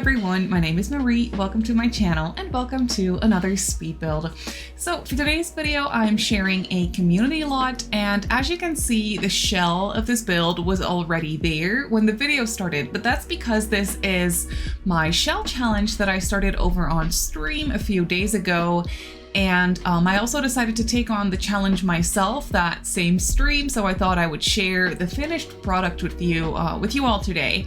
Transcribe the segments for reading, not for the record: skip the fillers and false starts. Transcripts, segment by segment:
everyone, my name is Marie, welcome to my channel and welcome to another speed build. So for today's video, I'm sharing a community lot, and as you can see, the shell of this build was already there when the video started, but that's because this is my shell challenge that I started over on stream a few days ago. And I also decided to take on the challenge myself that same stream, so I thought I would share the finished product with you all today.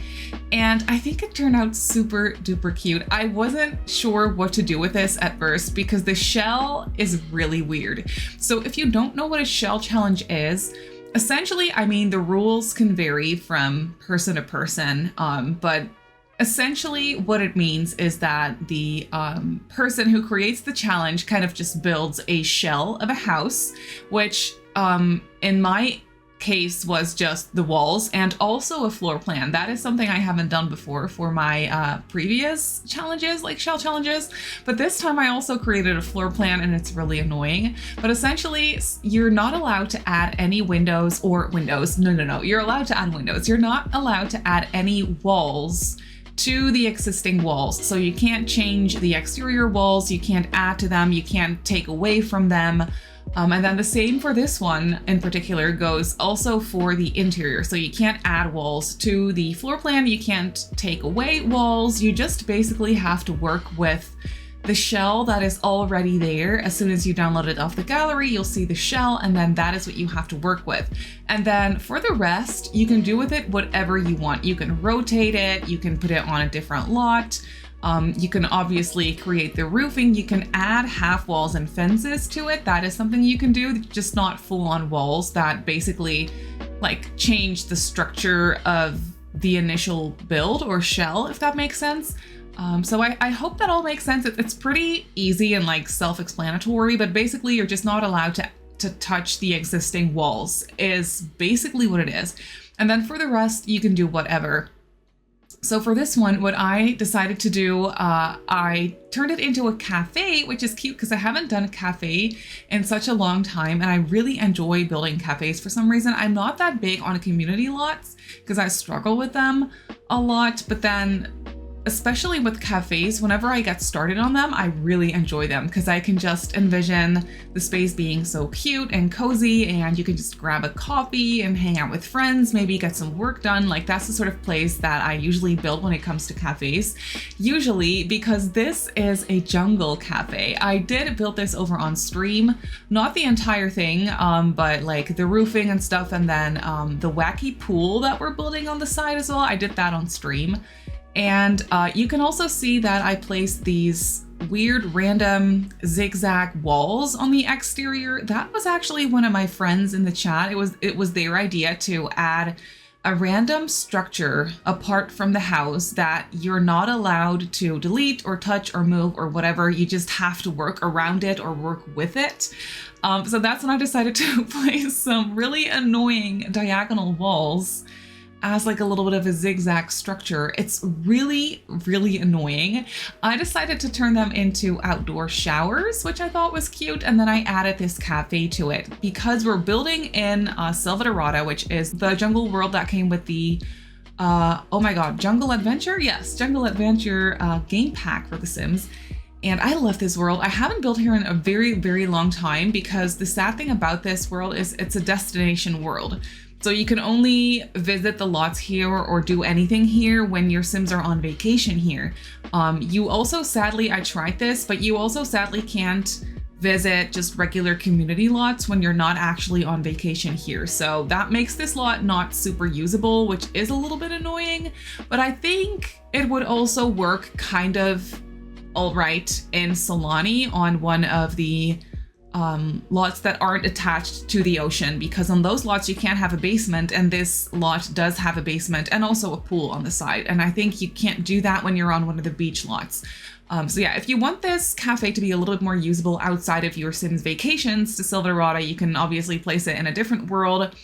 And I think it turned out super duper cute. I wasn't sure what to do with this at first because the shell is really weird. So if you don't know what a shell challenge is, essentially, I mean, the rules can vary from person to person, but essentially what it means is that the person who creates the challenge kind of just builds a shell of a house, which in my case was just the walls and also a floor plan. That is something I haven't done before for my previous challenges, like shell challenges, but this time I also created a floor plan and it's really annoying. But essentially you're not allowed to add any windows or windows. No, you're allowed to add windows. You're not allowed to add any walls to the existing walls. So you can't change the exterior walls, you can't add to them, you can't take away from them. And then the same for this one in particular goes also for the interior. So you can't add walls to the floor plan, you can't take away walls, you just basically have to work with the shell that is already there. As soon as you download it off the gallery, you'll see the shell, and then that is what you have to work with. And then for the rest, you can do with it whatever you want. You can rotate it, you can put it on a different lot. You can obviously create the roofing, you can add half walls and fences to it. That is something you can do, just not full on walls that basically like change the structure of the initial build or shell, if that makes sense. So I hope that all makes sense. It's pretty easy and like self-explanatory, but basically you're just not allowed to touch the existing walls is basically what it is. And then for the rest, you can do whatever. So for this one, what I decided to do, I turned it into a cafe, which is cute because I haven't done a cafe in such a long time. And I really enjoy building cafes for some reason. I'm not that big on community lots because I struggle with them a lot, but then especially with cafes, whenever I get started on them, I really enjoy them because I can just envision the space being so cute and cozy, and you can just grab a coffee and hang out with friends, maybe get some work done. Like that's the sort of place that I usually build when it comes to cafes. Usually because this is a jungle cafe. I did build this over on stream, not the entire thing, but like the roofing and stuff, and then the wacky pool that we're building on the side as well. I did that on stream. And you can also see that I placed these weird random zigzag walls on the exterior. That was actually one of my friends in the chat. It was their idea to add a random structure apart from the house that you're not allowed to delete or touch or move or whatever. You just have to work around it or work with it. So that's when I decided to place some really annoying diagonal walls as like a little bit of a zigzag structure. It's really, really annoying. I decided to turn them into outdoor showers, which I thought was cute. And then I added this cafe to it because we're building in Silverado, which is the jungle world that came with the, oh my God, Jungle Adventure? Yes, Jungle Adventure game pack for The Sims. And I love this world. I haven't built here in a very, very long time because the sad thing about this world is it's a destination world. So you can only visit the lots here or do anything here when your Sims are on vacation here. You also, sadly, I tried this, but you also sadly can't visit just regular community lots when you're not actually on vacation here. So that makes this lot not super usable, which is a little bit annoying, but I think it would also work kind of all right in Solani on one of the lots that aren't attached to the ocean, because on those lots you can't have a basement, and this lot does have a basement and also a pool on the side, and I think you can't do that when you're on one of the beach lots. So yeah, if you want this cafe to be a little bit more usable outside of your Sims vacations to Silverado, you can obviously place it in a different world.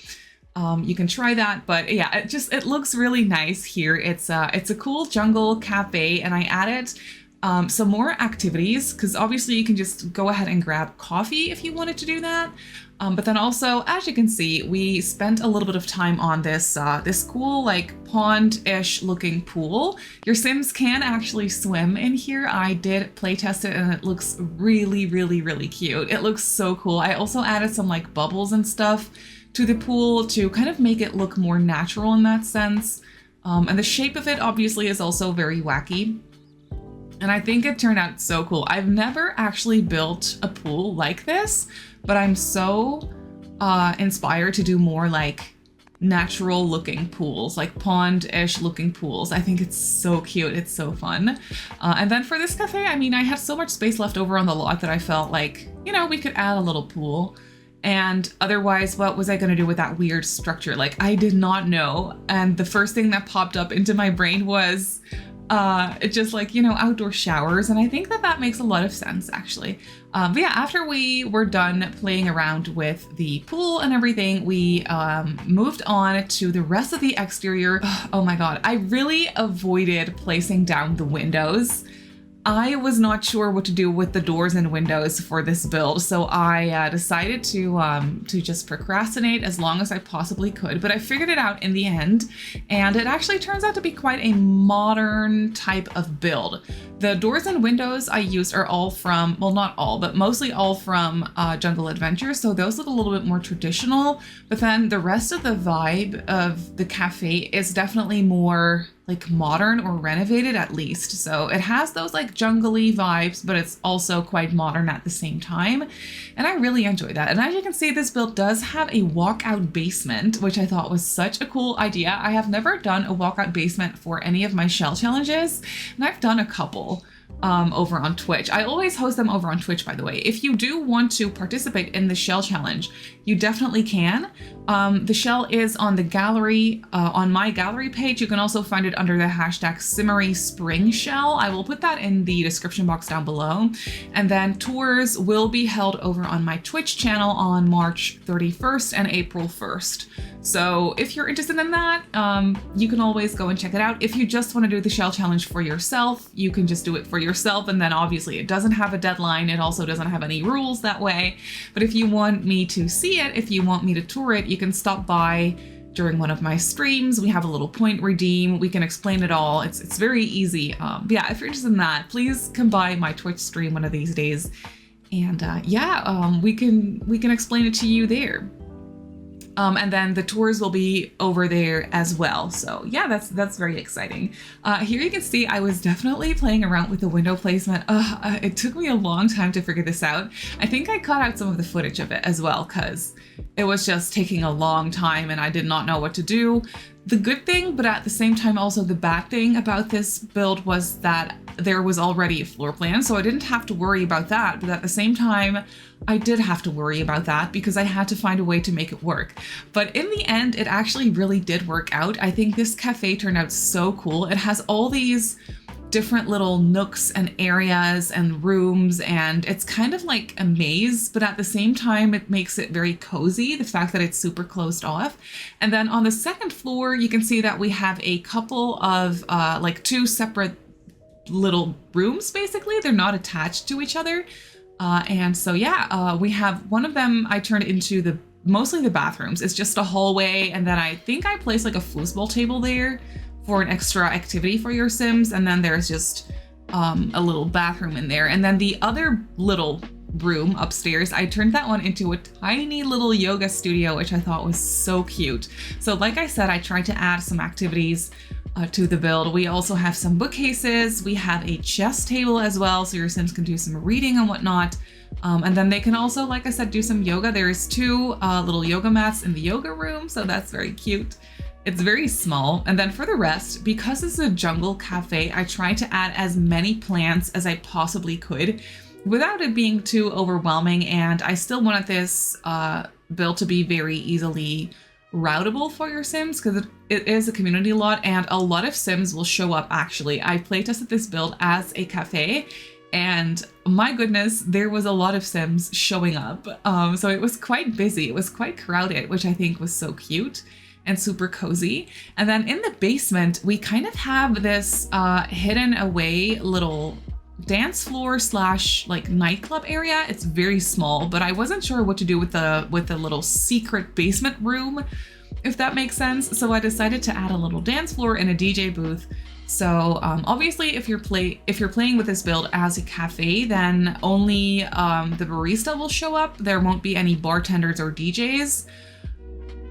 You can try that, but yeah, it looks really nice here. It's a cool jungle cafe, and I added some more activities, because obviously you can just go ahead and grab coffee if you wanted to do that. But then also, as you can see, we spent a little bit of time on this this cool like pond-ish looking pool. Your Sims can actually swim in here. I did play test it and it looks really, really, really cute. It looks so cool. I also added some like bubbles and stuff to the pool to kind of make it look more natural in that sense. And the shape of it obviously is also very wacky. And I think it turned out so cool. I've never actually built a pool like this, but I'm so inspired to do more like natural looking pools, like pond-ish looking pools. I think it's so cute. It's so fun. And then for this cafe, I mean, I had so much space left over on the lot that I felt like, you know, we could add a little pool. And otherwise, what was I going to do with that weird structure? Like, I did not know. And the first thing that popped up into my brain was just like, you know, outdoor showers. And I think that that makes a lot of sense, actually. But yeah, after we were done playing around with the pool and everything, we moved on to the rest of the exterior. Oh my God, I really avoided placing down the windows. I was not sure what to do with the doors and windows for this build, so I decided to just procrastinate as long as I possibly could, but I figured it out in the end, and it actually turns out to be quite a modern type of build. The doors and windows I used are all from, well, not all, but mostly all from Jungle Adventure, so those look a little bit more traditional, but then the rest of the vibe of the cafe is definitely more like modern or renovated at least. So it has those like jungly vibes, but it's also quite modern at the same time. And I really enjoy that. And as you can see, this build does have a walkout basement, which I thought was such a cool idea. I have never done a walkout basement for any of my shell challenges, and I've done a couple over on Twitch. I always host them over on Twitch, by the way. If you do want to participate in the shell challenge, you definitely can. The shell is on the gallery, on my gallery page. You can also find it under the hashtag Simmary Spring Shell. I will put that in the description box down below. And then tours will be held over on my Twitch channel on March 31st and April 1st. So if you're interested in that, you can always go and check it out. If you just want to do the shell challenge for yourself, you can just do it for yourself. And then obviously it doesn't have a deadline. It also doesn't have any rules that way. But if you want me to see it, if you want me to tour it, you can stop by during one of my streams. We have a little point redeem. We can explain it all. It's very easy. But yeah, if you're interested in that, please come by my Twitch stream one of these days. And we can explain it to you there. And then the tours will be over there as well. So yeah, that's very exciting. Here you can see I was definitely playing around with the window placement. It took me a long time to figure this out. I think I cut out some of the footage of it as well because it was just taking a long time and I did not know what to do. The good thing, but at the same time also the bad thing about this build was that there was already a floor plan, so I didn't have to worry about that. But at the same time, I did have to worry about that because I had to find a way to make it work. But in the end, it actually really did work out. I think this cafe turned out so cool. It has all these different little nooks and areas and rooms, and it's kind of like a maze, but at the same time, it makes it very cozy, the fact that it's super closed off. And then on the second floor, you can see that we have a couple of like two separate little rooms, basically. They're not attached to each other. And so, yeah, we have one of them I turned into mostly the bathrooms. It's just a hallway. And then I think I placed like a foosball table there for an extra activity for your Sims. And then there's just a little bathroom in there. And then the other little room upstairs, I turned that one into a tiny little yoga studio, which I thought was so cute. So like I said, I tried to add some activities to the build. We also have some bookcases. We have a chess table as well, so your Sims can do some reading and whatnot. And then they can also, like I said, do some yoga. There's two little yoga mats in the yoga room, so that's very cute. It's very small. And then for the rest, because it's a jungle cafe, I tried to add as many plants as I possibly could without it being too overwhelming. And I still wanted this build to be very easily routable for your Sims because it is a community lot and a lot of Sims will show up. Actually, I playtested this build as a cafe and my goodness, there was a lot of Sims showing up. So it was quite busy. It was quite crowded, which I think was so cute and super cozy. And then in the basement, we kind of have this hidden away little dance floor slash like nightclub area. It's very small, but I wasn't sure what to do with the little secret basement room, if that makes sense. So I decided to add a little dance floor and a DJ booth. So obviously if you're playing with this build as a cafe, then only the barista will show up. There won't be any bartenders or DJs.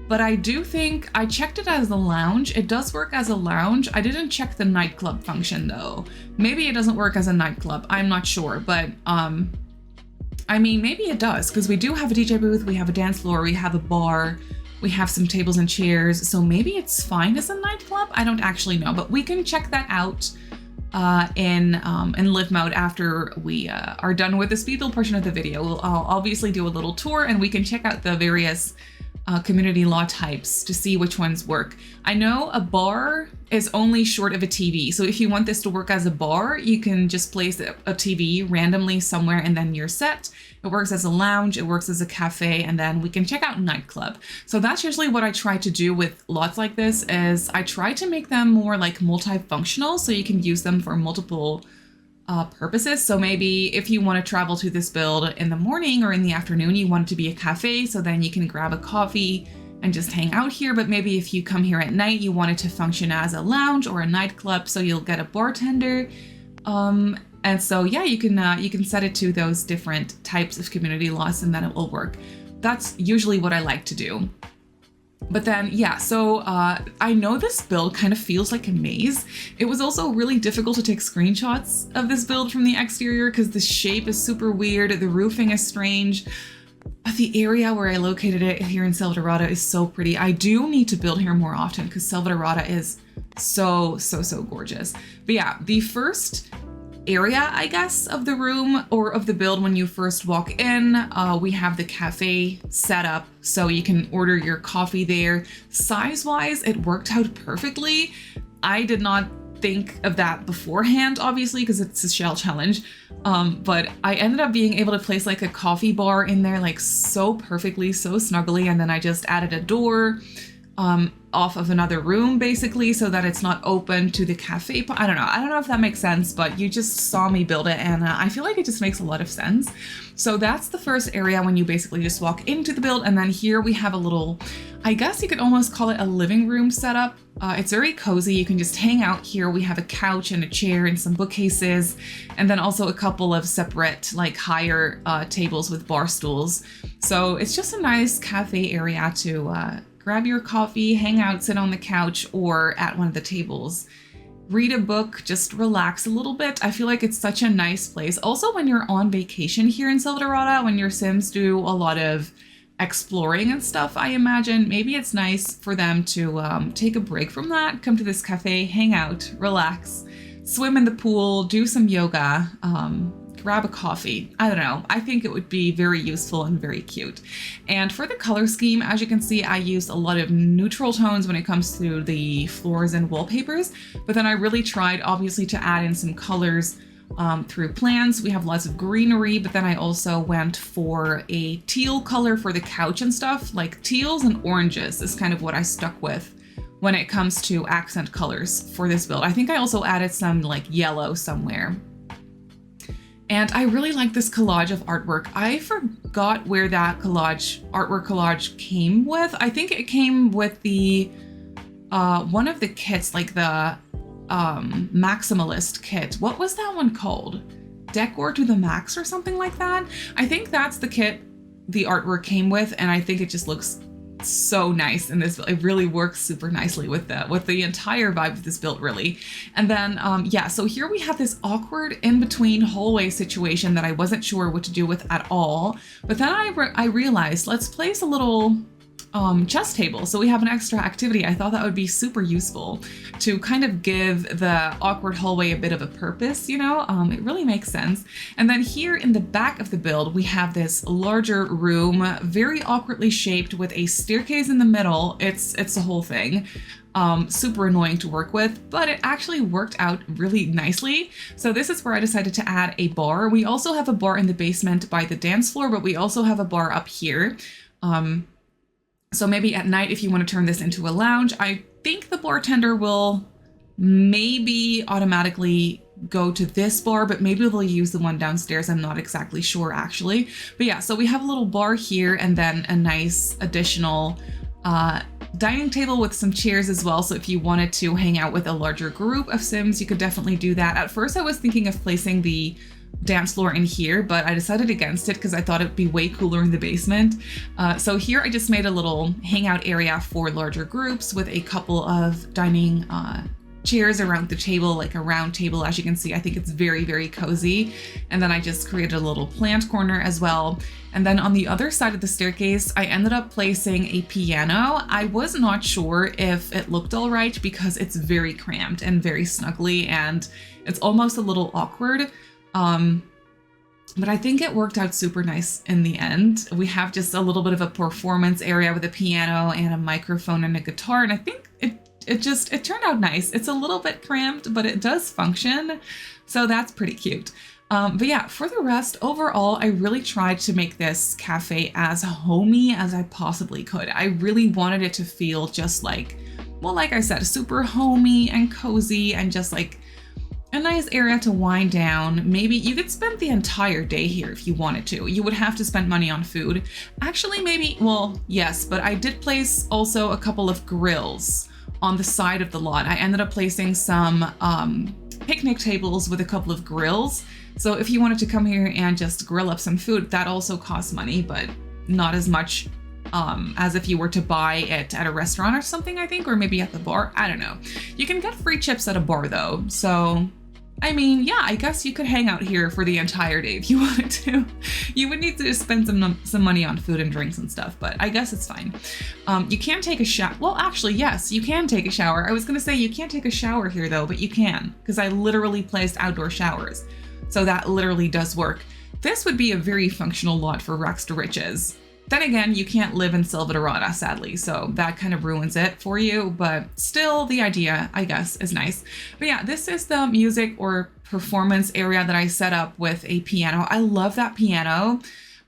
But I do think I checked it as a lounge. It does work as a lounge. I didn't check the nightclub function though. Maybe it doesn't work as a nightclub. I'm not sure, but I mean, maybe it does, because we do have a DJ booth, we have a dance floor, we have a bar, we have some tables and chairs. So maybe it's fine as a nightclub. I don't actually know, but we can check that out in live mode after we are done with the speed build portion of the video. I'll obviously do a little tour and we can check out the various community law types to see which ones work. I know a bar is only short of a TV. So if you want this to work as a bar, you can just place a TV randomly somewhere and then you're set. It works as a lounge, it works as a cafe, and then we can check out nightclub. So that's usually what I try to do with lots like this, is I try to make them more like multifunctional so you can use them for multiple purposes. So maybe if you want to travel to this build in the morning or in the afternoon, you want it to be a cafe, so then you can grab a coffee and just hang out here. But maybe if you come here at night, you want it to function as a lounge or a nightclub, so you'll get a bartender. And so yeah, you can set it to those different types of community laws and then it will work. That's usually what I like to do. But then, yeah, so I know this build kind of feels like a maze. It was also really difficult to take screenshots of this build from the exterior because the shape is super weird, the roofing is strange. But the area where I located it here in Silverado is so pretty. I do need to build here more often because Silverado is so gorgeous. But yeah, the first area, I guess, of the room or of the build when you first walk in, we have the cafe set up so you can order your coffee there. Size-wise, it worked out perfectly. I did not think of that beforehand, obviously, because it's a shell challenge. But I ended up being able to place like a coffee bar in there, like so perfectly, so snuggly. And then I just added a door off of another room, basically, so that it's not open to the cafe. I don't know if that makes sense, but you just saw me build it and I feel like it just makes a lot of sense. So that's the first area when you basically just walk into the build. And then here we have a little, I guess you could almost call it a living room setup. It's very cozy. You can just hang out here. We have a couch and a chair and some bookcases, and then also a couple of separate, like higher tables with bar stools. So it's just a nice cafe area to grab your coffee, hang out, sit on the couch or at one of the tables, read a book, just relax a little bit. I feel like it's such a nice place. Also, when you're on vacation here in Silverado, when your Sims do a lot of exploring and stuff, I imagine maybe it's nice for them to take a break from that, come to this cafe, hang out, relax, swim in the pool, do some yoga, grab a coffee. I don't know. I think it would be very useful and very cute. And for the color scheme, as you can see, I used a lot of neutral tones when it comes to the floors and wallpapers, but then I really tried obviously to add in some colors through plants. We have lots of greenery, but then I also went for a teal color for the couch and stuff. Like teals and oranges is kind of what I stuck with when it comes to accent colors for this build. I think I also added some like yellow somewhere. And I really like this collage of artwork. I forgot where that artwork collage came with. I think it came with the one of the kits, like the Maximalist kit. What was that one called? Decor to the Max or something like that? I think that's the kit the artwork came with, and I think it just looks so nice in this. It really works super nicely with the entire vibe of this build, really. And then yeah, so here we have this awkward in-between hallway situation that I wasn't sure what to do with at all, but then I realized, let's place a little chess table so we have an extra activity. I thought that would be super useful to kind of give the awkward hallway a bit of a purpose, you know. It really makes sense. And then here in the back of the build, we have this larger room, very awkwardly shaped with a staircase in the middle. It's the whole thing. Super annoying to work with, but it actually worked out really nicely. So this is where I decided to add a bar. We also have a bar in the basement by the dance floor, but we also have a bar up here. So maybe at night, if you want to turn this into a lounge, I think the bartender will maybe automatically go to this bar, but maybe they'll use the one downstairs. I'm not exactly sure actually. But yeah, so we have a little bar here and then a nice additional dining table with some chairs as well. So if you wanted to hang out with a larger group of Sims, you could definitely do that. At first I was thinking of placing the dance floor in here, but I decided against it because I thought it'd be way cooler in the basement. So here I just made a little hangout area for larger groups with a couple of dining chairs around the table, like a round table. As you can see, I think it's very, very cozy. And then I just created a little plant corner as well. And then on the other side of the staircase, I ended up placing a piano. I was not sure if it looked all right because it's very cramped and very snuggly and it's almost a little awkward. But I think it worked out super nice in the end. We have just a little bit of a performance area with a piano and a microphone and a guitar. And I think it turned out nice. It's a little bit cramped, but it does function. So that's pretty cute. But yeah, for the rest, overall, I really tried to make this cafe as homey as I possibly could. I really wanted it to feel just like, well, like I said, super homey and cozy and just like a nice area to wind down. Maybe you could spend the entire day here if you wanted to. You would have to spend money on food. Actually, maybe, well, yes, but I did place also a couple of grills on the side of the lot. I ended up placing some picnic tables with a couple of grills. So if you wanted to come here and just grill up some food, that also costs money, but not as much as if you were to buy it at a restaurant or something, I think, or maybe at the bar. I don't know. You can get free chips at a bar though. So, I mean, yeah, I guess you could hang out here for the entire day if you wanted to. You would need to spend some money on food and drinks and stuff, but I guess it's fine. You can take a shower. Well, actually, yes, you can take a shower. I was gonna say you can't take a shower here though, but you can, because I literally placed outdoor showers. So that literally does work. This would be a very functional lot for Rex to Riches. Then again, you can't live in Silverado, sadly, so that kind of ruins it for you, but still the idea, I guess, is nice. But yeah, this is the music or performance area that I set up with a piano. I love that piano,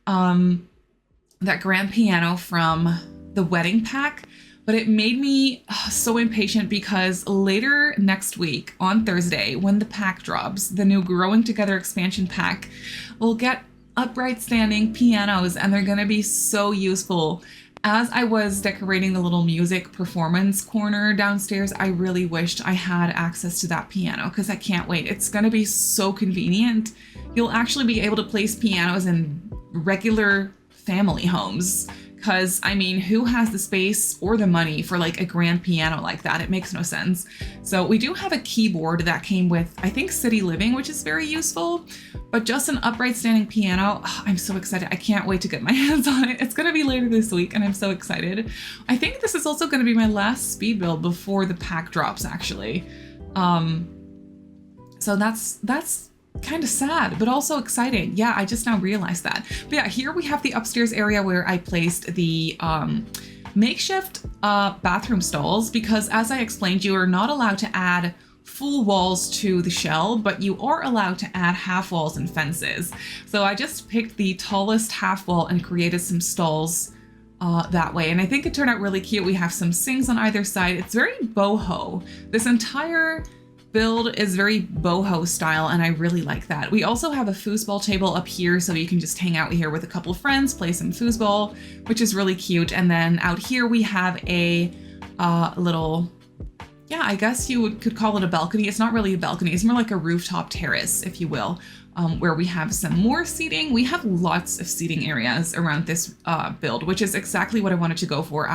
that grand piano from the wedding pack, but it made me so impatient because later next week on Thursday, when the pack drops, the new Growing Together expansion pack will get upright standing pianos, and they're gonna be so useful. As I was decorating the little music performance corner downstairs, I really wished I had access to that piano because I can't wait. It's gonna be so convenient. You'll actually be able to place pianos in regular family homes. Because, I mean, who has the space or the money for like a grand piano like that? It makes no sense. So we do have a keyboard that came with, I think, City Living, which is very useful, but just an upright standing piano. Oh, I'm so excited. I can't wait to get my hands on it. It's going to be later this week and I'm so excited. I think this is also going to be my last speed build before the pack drops, actually. So that's kind of sad, but also exciting. Yeah, I just now realized that. But yeah, here we have the upstairs area where I placed the makeshift bathroom stalls because, as I explained, you are not allowed to add full walls to the shell, but you are allowed to add half walls and fences. So I just picked the tallest half wall and created some stalls that way. And I think it turned out really cute. We have some sinks on either side. It's very boho. This entire build is very boho style, and I really like that. We also have a foosball table up here, so you can just hang out here with a couple of friends, play some foosball, which is really cute. And then out here we have a little, yeah, I guess you could call it a balcony. It's not really a balcony. It's more like a rooftop terrace, if you will, where we have some more seating. We have lots of seating areas around this build, which is exactly what I wanted to go for.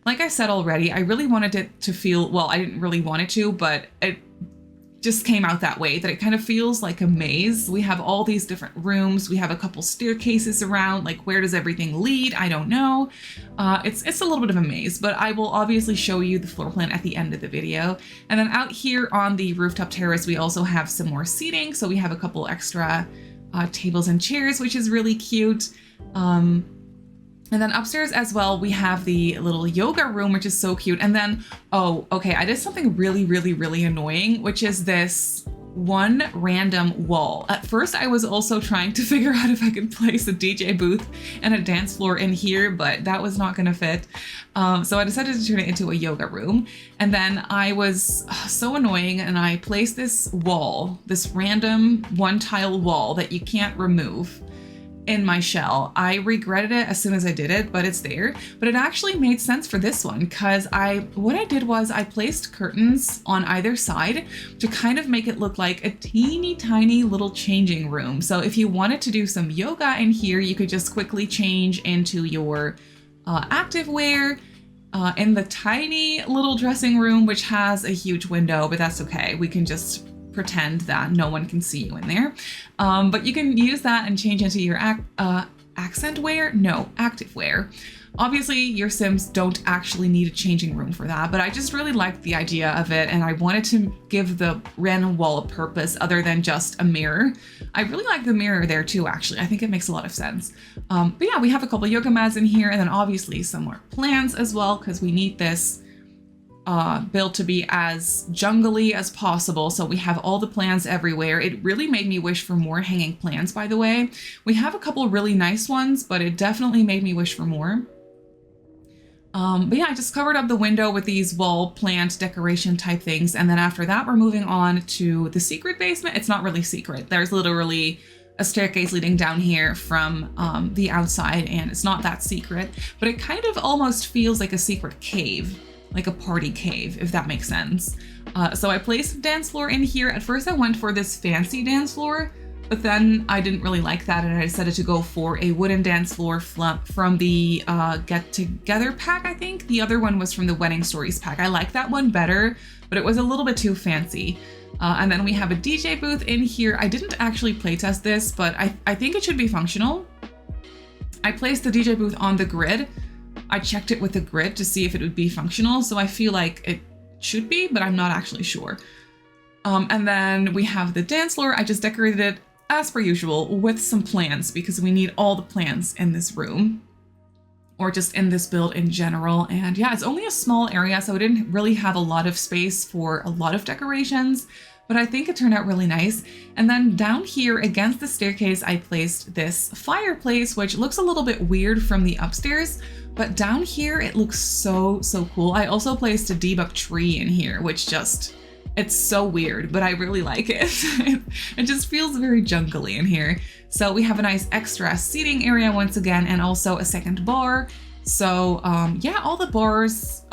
Like I said already, I really wanted it to feel, well, I didn't really want it to, but it just came out that way, that it kind of feels like a maze. We have all these different rooms. We have a couple staircases around, like where does everything lead? I don't know. It's a little bit of a maze, but I will obviously show you the floor plan at the end of the video. And then out here on the rooftop terrace, we also have some more seating. So we have a couple extra tables and chairs, which is really cute. And then upstairs as well, we have the little yoga room, which is so cute. And then, oh, okay, I did something really, really, really annoying, which is this one random wall. At first, I was also trying to figure out if I could place a DJ booth and a dance floor in here, but that was not gonna fit. So I decided to turn it into a yoga room. And then I was so annoying and I placed this wall, this random one tile wall that you can't remove in my shell. I regretted it as soon as I did it, but it's there. But it actually made sense for this one because what I did was I placed curtains on either side to kind of make it look like a teeny tiny little changing room. So if you wanted to do some yoga in here, you could just quickly change into your activewear in the tiny little dressing room, which has a huge window, but that's okay. We can just pretend that no one can see you in there. But you can use that and change into your accent wear? No, active wear. Obviously, your Sims don't actually need a changing room for that, but I just really liked the idea of it and I wanted to give the random wall a purpose other than just a mirror. I really like the mirror there too, actually. I think it makes a lot of sense. But yeah, we have a couple yoga mats in here and then obviously some more plants as well because we need this build to be as jungly as possible. So we have all the plants everywhere. It really made me wish for more hanging plants, by the way. We have a couple really nice ones, but it definitely made me wish for more. But yeah, I just covered up the window with these wall plant decoration type things. And then after that, we're moving on to the secret basement. It's not really secret. There's literally a staircase leading down here from the outside, and it's not that secret, but it kind of almost feels like a secret cave. Like a party cave, if that makes sense. So I placed a dance floor in here. At first I went for this fancy dance floor, but then I didn't really like that and I decided to go for a wooden dance floor from the Get Together pack, I think. The other one was from the Wedding Stories pack. I like that one better, but it was a little bit too fancy. And then we have a DJ booth in here. I didn't actually playtest this, but I think it should be functional. I placed the DJ booth on the grid. I checked it with the grid to see if it would be functional, so I feel like it should be, but I'm not actually sure. And then we have the dance floor. I just decorated it as per usual with some plants because we need all the plants in this room or just in this build in general. And yeah, it's only a small area, so it didn't really have a lot of space for a lot of decorations, but I think it turned out really nice. And then down here against the staircase, I placed this fireplace, which looks a little bit weird from the upstairs, but down here it looks so cool. I also placed a debug tree in here, which it's so weird, but I really like it. It just feels very jungly in here. So we have a nice extra seating area once again, and also a second bar. So yeah, all the bars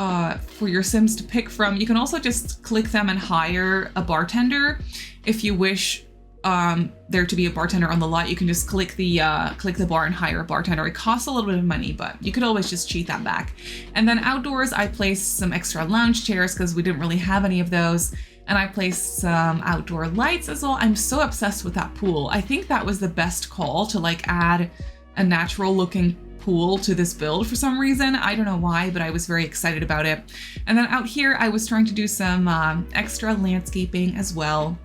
for your Sims to pick from. You can also just click them and hire a bartender. If you wish there to be a bartender on the lot, you can just click the bar and hire a bartender. It costs a little bit of money, but you could always just cheat that back. And then outdoors, I placed some extra lounge chairs because we didn't really have any of those. And I placed some outdoor lights as well. I'm so obsessed with that pool. I think that was the best call to like add a natural looking pool to this build for some reason. I don't know why, but I was very excited about it. And then out here, I was trying to do some extra landscaping as well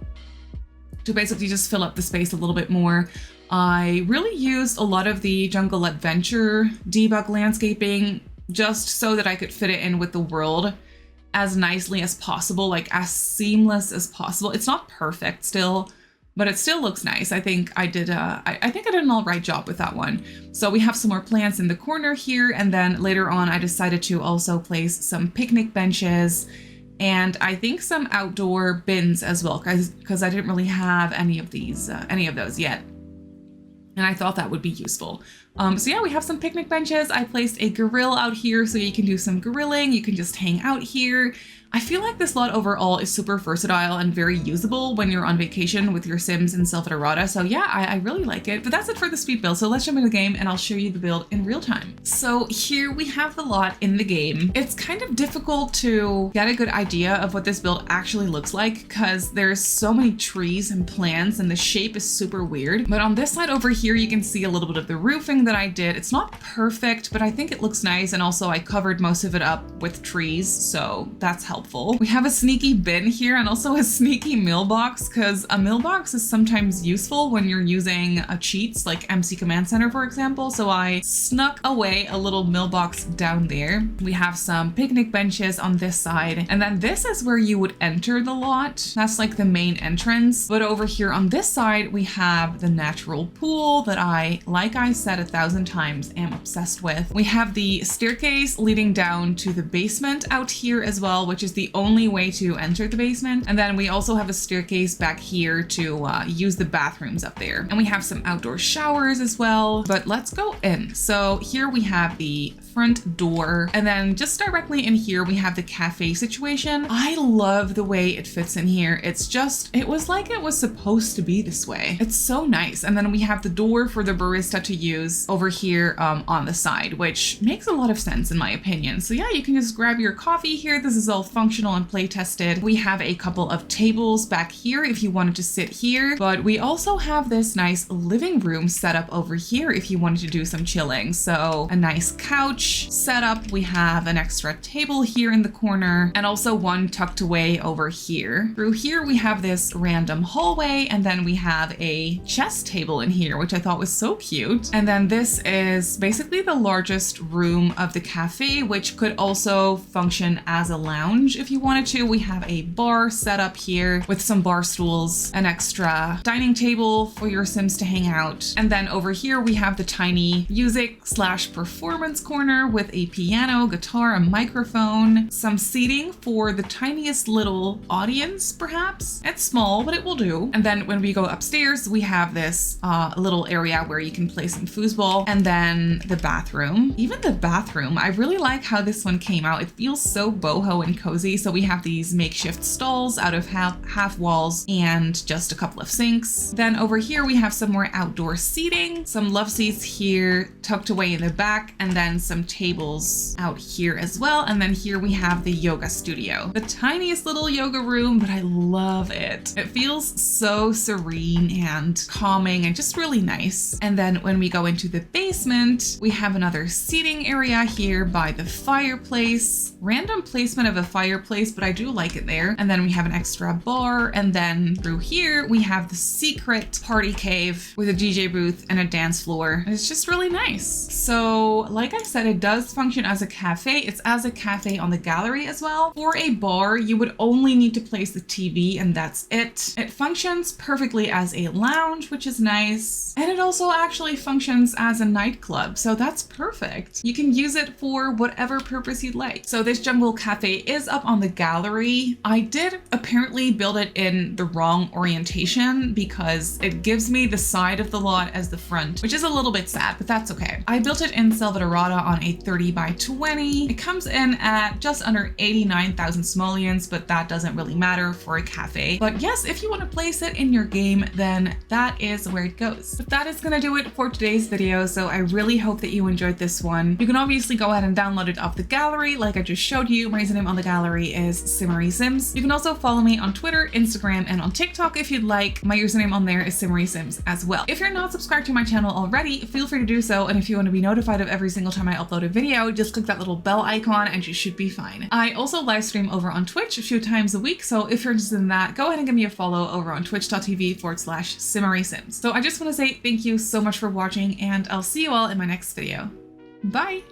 to basically just fill up the space a little bit more. I really used a lot of the Jungle Adventure debug landscaping just so that I could fit it in with the world as nicely as possible, like as seamless as possible. It's not perfect still, but it still looks nice. I think I did an all right job with that one. So we have some more plants in the corner here, and then later on I decided to also place some picnic benches and I think some outdoor bins as well, because I didn't really have any of those yet. And I thought that would be useful. So yeah, we have some picnic benches. I placed a grill out here so you can do some grilling. You can just hang out here. I feel like this lot overall is super versatile and very usable when you're on vacation with your Sims in Selvadorada. So yeah, I really like it. But that's it for the speed build. So let's jump into the game and I'll show you the build in real time. So here we have the lot in the game. It's kind of difficult to get a good idea of what this build actually looks like because there's so many trees and plants and the shape is super weird. But on this side over here, you can see a little bit of the roofing that I did. It's not perfect, but I think it looks nice. And also I covered most of it up with trees, so that's helpful. helpful. We have a sneaky bin here and also a sneaky mailbox, because a mailbox is sometimes useful when you're using cheats like MC Command Center, for example. So I snuck away a little mailbox down there. We have some picnic benches on this side, and then this is where you would enter the lot. That's like the main entrance. But over here on this side, we have the natural pool that I, like I said 1,000 times, am obsessed with. We have the staircase leading down to the basement out here as well, which is the only way to enter the basement. And then we also have a staircase back here to use the bathrooms up there. And we have some outdoor showers as well, but let's go in. So here we have the front door, and then just directly in here we have the cafe situation. I love the way it fits in here. It's just, it was like it was supposed to be this way. It's so nice. And then we have the door for the barista to use over here on the side, which makes a lot of sense in my opinion. So yeah, you can just grab your coffee here. This is all functional and play tested. We have a couple of tables back here if you wanted to sit here, but we also have this nice living room set up over here if you wanted to do some chilling. So a nice couch setup. We have an extra table here in the corner and also one tucked away over here. Through here we have this random hallway, and then we have a chess table in here, which I thought was so cute. And then this is basically the largest room of the cafe, which could also function as a lounge if you wanted to. We have a bar set up here with some bar stools, an extra dining table for your Sims to hang out. And then over here we have the tiny music/performance corner with a piano, guitar, a microphone, some seating for the tiniest little audience, perhaps. It's small, but it will do. And then when we go upstairs, we have this little area where you can play some foosball, and then the bathroom. Even the bathroom, I really like how this one came out. It feels so boho and cozy. So we have these makeshift stalls out of half walls and just a couple of sinks. Then over here, we have some more outdoor seating, some love seats here tucked away in the back, and then some tables out here as well. And then here we have the yoga studio, the tiniest little yoga room, but I love it. It feels so serene and calming and just really nice. And then when we go into the basement, we have another seating area here by the fireplace. Random placement of a fireplace, but I do like it there. And then we have an extra bar. And then through here, we have the secret party cave with a DJ booth and a dance floor. It's just really nice. So like I said, it does function as a cafe. It's as a cafe on the gallery as well. For a bar, you would only need to place the TV and that's it. It functions perfectly as a lounge, which is nice. And it also actually functions as a nightclub. So that's perfect. You can use it for whatever purpose you'd like. So this jungle cafe is up on the gallery. I did apparently build it in the wrong orientation because it gives me the side of the lot as the front, which is a little bit sad, but that's okay. I built it in Salvatorata on a 30 by 20. It comes in at just under 89,000 simoleons, but that doesn't really matter for a cafe. But yes, if you want to place it in your game, then that is where it goes. But that is going to do it for today's video. So I really hope that you enjoyed this one. You can obviously go ahead and download it off the gallery like I just showed you. My username on the gallery is Simmary Sims. You can also follow me on Twitter, Instagram, and on TikTok if you'd like. My username on there is Simmary Sims as well. If you're not subscribed to my channel already, feel free to do so. And if you want to be notified of every single time I upload a video, just click that little bell icon and you should be fine. I also live stream over on Twitch a few times a week. So if you're interested in that, go ahead and give me a follow over on twitch.tv/SimmarySims. So I just want to say thank you so much for watching, and I'll see you all in my next video. Bye.